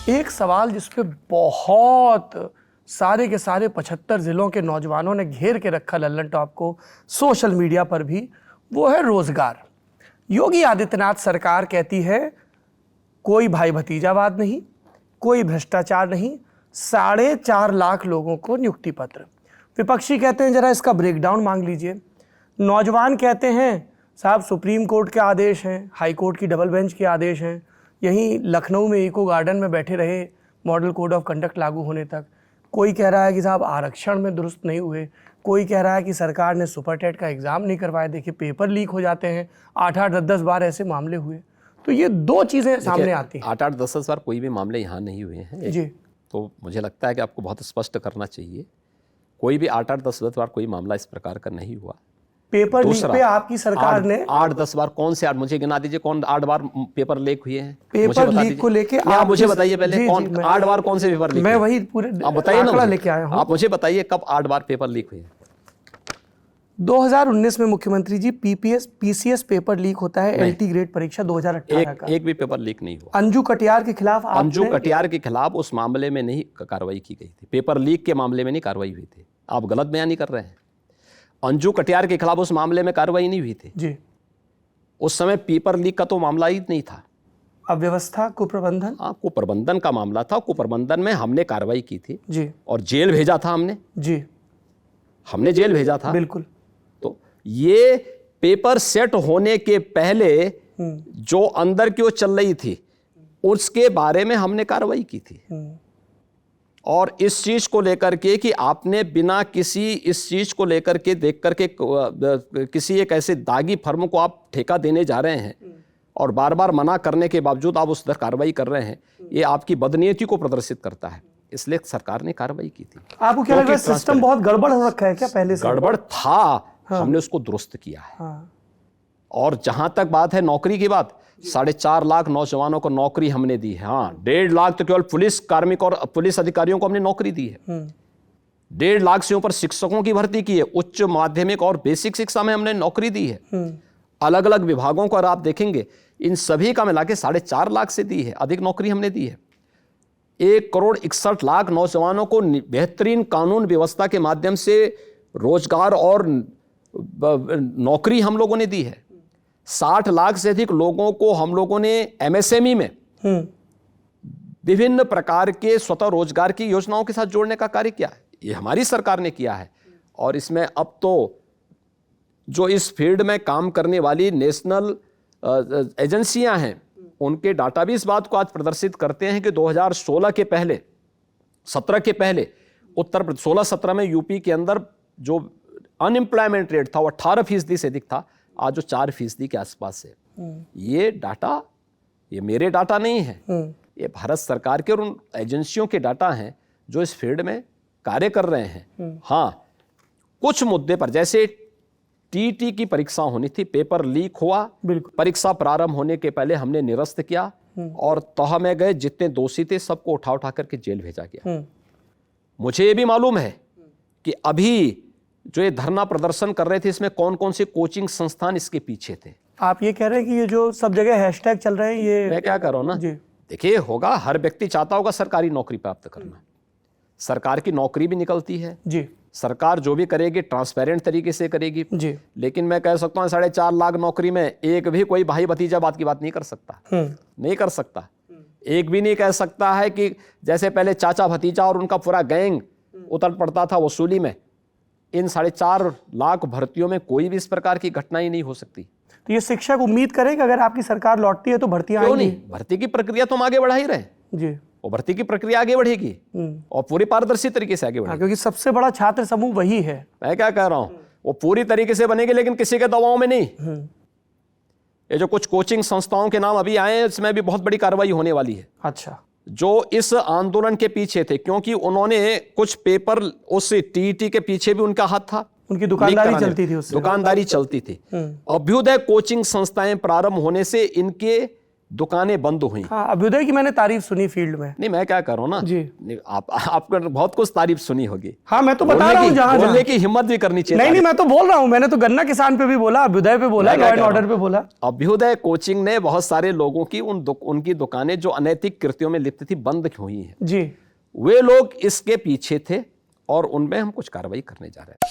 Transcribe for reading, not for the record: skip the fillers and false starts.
एक सवाल जिसपे बहुत सारे के सारे 75 जिलों के नौजवानों ने घेर के रखा लल्लन टॉप को सोशल मीडिया पर भी, वो है रोजगार। योगी आदित्यनाथ सरकार कहती है कोई भाई भतीजावाद नहीं, कोई भ्रष्टाचार नहीं, 4.5 लाख लोगों को नियुक्ति पत्र। विपक्षी कहते हैं जरा इसका ब्रेकडाउन मांग लीजिए। नौजवान कहते हैं साहब सुप्रीम कोर्ट के आदेश हैं, हाई कोर्ट की डबल बेंच के आदेश हैं, यहीं लखनऊ में इको गार्डन में बैठे रहे मॉडल कोड ऑफ कंडक्ट लागू होने तक। कोई कह रहा है कि साहब आरक्षण में दुरुस्त नहीं हुए, कोई कह रहा है कि सरकार ने सुपर टेट का एग्ज़ाम नहीं करवाया, देखिए पेपर लीक हो जाते हैं, 8-8, 10-10 बार ऐसे मामले हुए। तो ये दो चीज़ें सामने आती हैं। 8-8, 10-10 बार कोई भी मामले यहाँ नहीं हुए हैं जी। तो मुझे लगता है कि आपको बहुत स्पष्ट करना चाहिए, कोई भी 8-8, 10-10 बार कोई मामला इस प्रकार का नहीं हुआ। पेपर लीक पे आपकी सरकार ने 8-10 बार, कौन से 8, मुझे गिना दीजिए कौन 8 बार पेपर लीक हुए हैं? पेपर लीक को लेके आप मुझे बताइए पहले, कौन 8 बार कौन से पेपर लीक? मैं वही पूरे आप बताइए ना, लेके आया हूं। आप मुझे बताइए कब 8 बार पेपर लीक हुए? 2019 में मुख्यमंत्री जी पीसीएस पेपर लीक होता है, एलटी ग्रेड परीक्षा 2018 का। एक भी पेपर लीक नहीं हुआ। अंजू कटियार के खिलाफ के खिलाफ उस मामले में नहीं कार्रवाई की गई थी, पेपर लीक के मामले में नहीं कार्रवाई हुई थी। आप गलत बयानी कर रहे हैं। अंजू कटियार के खिलाफ उस मामले में कार्रवाई नहीं हुई थी जी। उस समय पेपर लीक का तो मामला ही नहीं था। अव्यवस्था, कुप्रबंधन, हाँ, कुप्रबंधन का मामला था। कुप्रबंधन में हमने कार्रवाई की थी जी, और जेल भेजा था हमने जी, हमने जेल भेजा था बिल्कुल। तो ये पेपर सेट होने के पहले जो अंदर की वो चल रही थी उसके बारे में हमने कार्रवाई की थी। और इस चीज को लेकर के कि आपने बिना किसी इस चीज को लेकर के देख करके किसी एक ऐसे दागी फर्म को आप ठेका देने जा रहे हैं और बार बार मना करने के बावजूद आप उस पर कार्रवाई कर रहे हैं, ये आपकी बदनीयती को प्रदर्शित करता है। इसलिए सरकार ने कार्रवाई की थी। आपको क्या लग रहा है सिस्टम बहुत गड़बड़ हो रखा है क्या पहले से? गड़बड़ था, हमने उसको दुरुस्त किया है। और जहां तक बात है नौकरी की बात, 4.5 लाख नौजवानों को नौकरी हमने दी है। हाँ, 1.5 लाख तो केवल पुलिस कार्मिक और पुलिस अधिकारियों को हमने नौकरी दी है। 1.5 लाख से ऊपर शिक्षकों की भर्ती की है। उच्च माध्यमिक और बेसिक शिक्षा में हमने नौकरी दी है। अलग अलग विभागों को अगर आप देखेंगे इन सभी का मिला के 4.5 लाख से दी है, अधिक नौकरी हमने दी है। 1.61 करोड़ नौजवानों को बेहतरीन कानून व्यवस्था के माध्यम से रोजगार और नौकरी हम लोगों ने दी है। 60 लाख से अधिक लोगों को हम लोगों ने एमएसएमई में विभिन्न प्रकार के स्वतः रोजगार की योजनाओं के साथ जोड़ने का कार्य किया है। ये हमारी सरकार ने किया है। और इसमें अब तो जो इस फील्ड में काम करने वाली नेशनल एजेंसियां हैं उनके डाटा भी इस बात को आज प्रदर्शित करते हैं कि 2016 के पहले 17 के पहले उत्तर प्रदेश 16-17 में यूपी के अंदर जो अनएम्प्लॉयमेंट रेट था वो 18% से अधिक था, आज जो 4% के आसपास है। ये डाटा, ये मेरे डाटा नहीं है, ये भारत सरकार के और उन एजेंसियों के डाटा हैं जो इस फील्ड में कार्य कर रहे हैं। हाँ, कुछ मुद्दे पर जैसे टीटी की परीक्षा होनी थी, पेपर लीक हुआ, परीक्षा प्रारंभ होने के पहले हमने निरस्त किया और तह में गए जितने दोषी थे सबको उठा उठा करके जेल भेजा गया। मुझे ये भी मालूम है कि अभी जो ये धरना प्रदर्शन कर रहे थे इसमें कौन कौन से कोचिंग संस्थान इसके पीछे थे। आप ये कह रहे हैं कि ये जो सब जगह हैशटैग चल रहे हैं, ये मैं क्या कर रहा हूं ना जी, देखिए होगा, हर व्यक्ति चाहता होगा सरकारी नौकरी प्राप्त करना। सरकार की नौकरी भी निकलती है जी, सरकार जो भी करेगी ट्रांसपेरेंट तरीके से करेगी जी। लेकिन मैं कह सकता हूँ 4.5 लाख नौकरी में एक भी कोई भाई भतीजा बात की बात नहीं कर सकता, नहीं कर सकता। एक भी नहीं कह सकता है कि जैसे पहले चाचा भतीजा और उनका पूरा गैंग उतर पड़ता था वसूली में, इन 4.5 लाख भर्तियों में कोई भी इस प्रकार की घटना ही नहीं हो सकती। तो ये शिक्षक उम्मीद करें कि अगर आपकी सरकार लौटती है तो भर्तियां आएंगी? क्यों नहीं, भर्ती की प्रक्रिया तो हम आगे बढ़ा ही रहे जी, वो भर्ती की प्रक्रिया आगे बढ़ेगी और पूरी पारदर्शी तरीके से आगे बढ़ेगी, क्योंकि सबसे बड़ा छात्र समूह वही है। मैं क्या कह रहा हूं, वो पूरी तरीके से बनेगी लेकिन किसी के दबाव में नहीं। ये जो कुछ कोचिंग संस्थाओं के नाम अभी आए हैं इसमें भी बहुत बड़ी कार्रवाई होने वाली है। अच्छा, जो इस आंदोलन के पीछे थे, क्योंकि उन्होंने कुछ पेपर, उस टीटी के पीछे भी उनका हाथ था, उनकी दुकानदारी चलती थी, उससे दुकानदारी चलती थी। अभ्युदय कोचिंग संस्थाएं प्रारंभ होने से इनके दुकानें बंद हुई। हाँ, अभ्युदय की मैंने तारीफ सुनी फील्ड में। नहीं, मैं क्या करूं ना जी। नहीं, आपको बहुत कुछ तारीफ सुनी होगी। हाँ, मैं तो बता रहा हूँ जहां बोलने की हिम्मत भी करनी चाहिए। नहीं, मैं तो बोल रहा हूँ, मैंने तो गन्ना किसान पे भी बोला, अभ्युदय पे बोला, लॉ एंड ऑर्डर पे बोला। अभ्युदय कोचिंग ने बहुत सारे लोगों की उनकी दुकानें जो अनैतिक कृत्यों में लिप्त थी बंद हुई हैं। जी, वे लोग इसके पीछे थे और उनमें हम कुछ कार्रवाई करने जा रहे हैं।